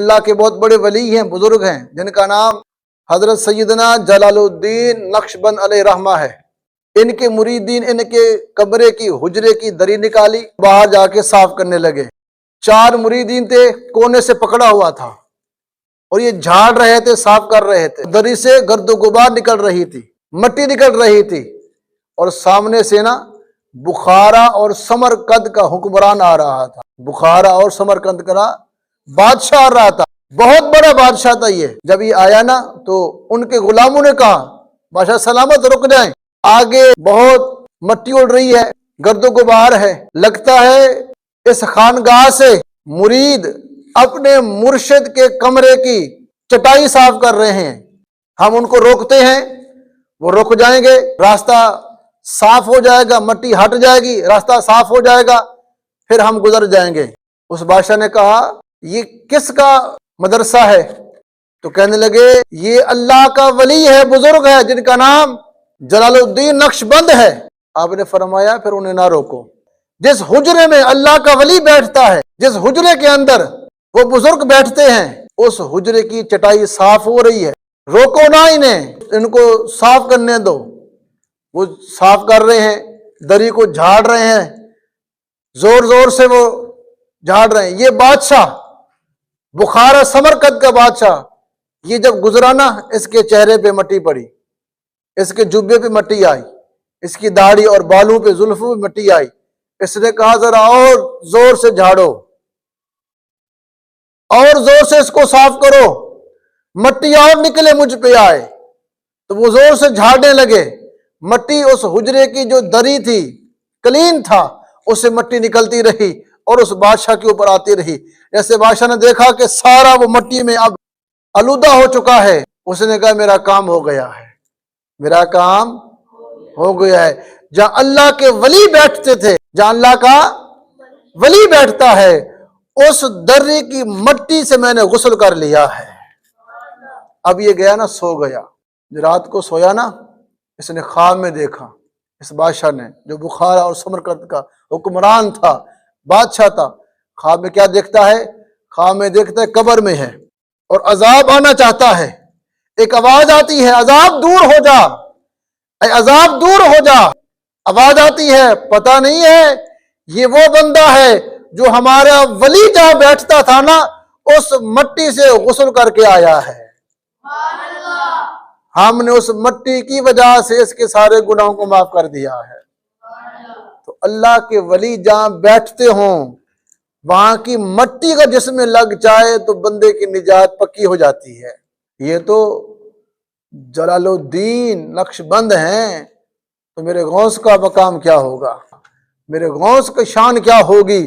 اللہ کے بہت بڑے ولی ہیں، بزرگ ہیں، جن کا نام حضرت سیدنا جلال الدین نقشبند علیہ رحمہ ہے۔ ان کے مریدین ان کے کمرے کی حجرے کی دری نکالی، باہر جا کے صاف کرنے لگے۔ 4 مریدین تھے، کونے سے پکڑا ہوا تھا اور یہ جھاڑ رہے تھے، صاف کر رہے تھے۔ دری سے گرد و غبار نکل رہی تھی، مٹی نکل رہی تھی، اور سامنے سے نا بخارا اور سمرقند کا حکمران آ رہا تھا۔ بخارا اور سمرقند کا بادشاہ آ رہا تھا، بہت بڑا بادشاہ تھا یہ۔ جب یہ آیا نا تو ان کے غلاموں نے کہا بادشاہ سلامت، رک جائیں، آگے بہت مٹی اڑ رہی ہے، گرد و غبار ہے، لگتا ہے اس خانگاہ سے مرید اپنے مرشد کے کمرے کی چٹائی صاف کر رہے ہیں، ہم ان کو روکتے ہیں، وہ رک جائیں گے، راستہ صاف ہو جائے گا، مٹی ہٹ جائے گی، راستہ صاف ہو جائے گا، پھر ہم گزر جائیں گے۔ اس بادشاہ نے کہا یہ کس کا مدرسہ ہے؟ تو کہنے لگے یہ اللہ کا ولی ہے، بزرگ ہے، جن کا نام جلال الدین نقشبند ہے۔ آپ نے فرمایا پھر انہیں نہ روکو۔ جس حجرے میں اللہ کا ولی بیٹھتا ہے، جس حجرے کے اندر وہ بزرگ بیٹھتے ہیں، اس حجرے کی چٹائی صاف ہو رہی ہے، روکو نہ انہیں، ان کو صاف کرنے دو۔ وہ صاف کر رہے ہیں، دری کو جھاڑ رہے ہیں، زور زور سے وہ جھاڑ رہے ہیں۔ یہ بادشاہ بخارا سمرقند کا بادشاہ، یہ جب گزرا نا، اس کے چہرے پہ مٹی پڑی، اس کے جبے پہ مٹی آئی، اس کی داڑھی اور بالوں پہ زلفوں پہ مٹی آئی۔ اس نے کہا ذرا اور زور سے جھاڑو، اور زور سے اس کو صاف کرو، مٹی اور نکلے مجھ پہ آئے۔ تو وہ زور سے جھاڑنے لگے، مٹی اس حجرے کی جو دری تھی، کلین تھا، اس سے مٹی نکلتی رہی اور اس بادشاہ کے اوپر آتی رہی۔ جیسے بادشاہ نے دیکھا کہ سارا وہ مٹی میں اب آلودہ ہو چکا ہے، اس نے کہا میرا کام ہو گیا ہے، میرا کام ہو گیا ہے۔ جہاں اللہ کے ولی بیٹھتے تھے، جہاں اللہ کا ولی بیٹھتا ہے، اس دری کی مٹی سے میں نے غسل کر لیا ہے۔ اب یہ گیا نا، سو گیا، رات کو سویا نا، اس نے خواب میں دیکھا، اس بادشاہ نے جو بخارا اور سمرقند کا حکمران تھا، بادشاہ تھا، خواب میں کیا دیکھتا ہے؟ خواب میں دیکھتا ہے قبر میں ہے اور عذاب آنا چاہتا ہے، ایک آواز آتی ہے عذاب دور ہو جا، اے عذاب دور ہو جا، آواز آتی ہے، پتہ نہیں ہے یہ وہ بندہ ہے جو ہمارا ولی جہاں بیٹھتا تھا نا، اس مٹی سے غسل کر کے آیا ہے، ہم نے اس مٹی کی وجہ سے اس کے سارے گناہوں کو معاف کر دیا ہے۔ تو اللہ کے ولی جہاں بیٹھتے ہوں، وہاں کی مٹی کا جسم میں لگ جائے تو بندے کی نجات پکی ہو جاتی ہے۔ یہ تو جلال الدین نقشبند ہیں، تو میرے غوث کا مقام کیا ہوگا، میرے غوث کی شان کیا ہوگی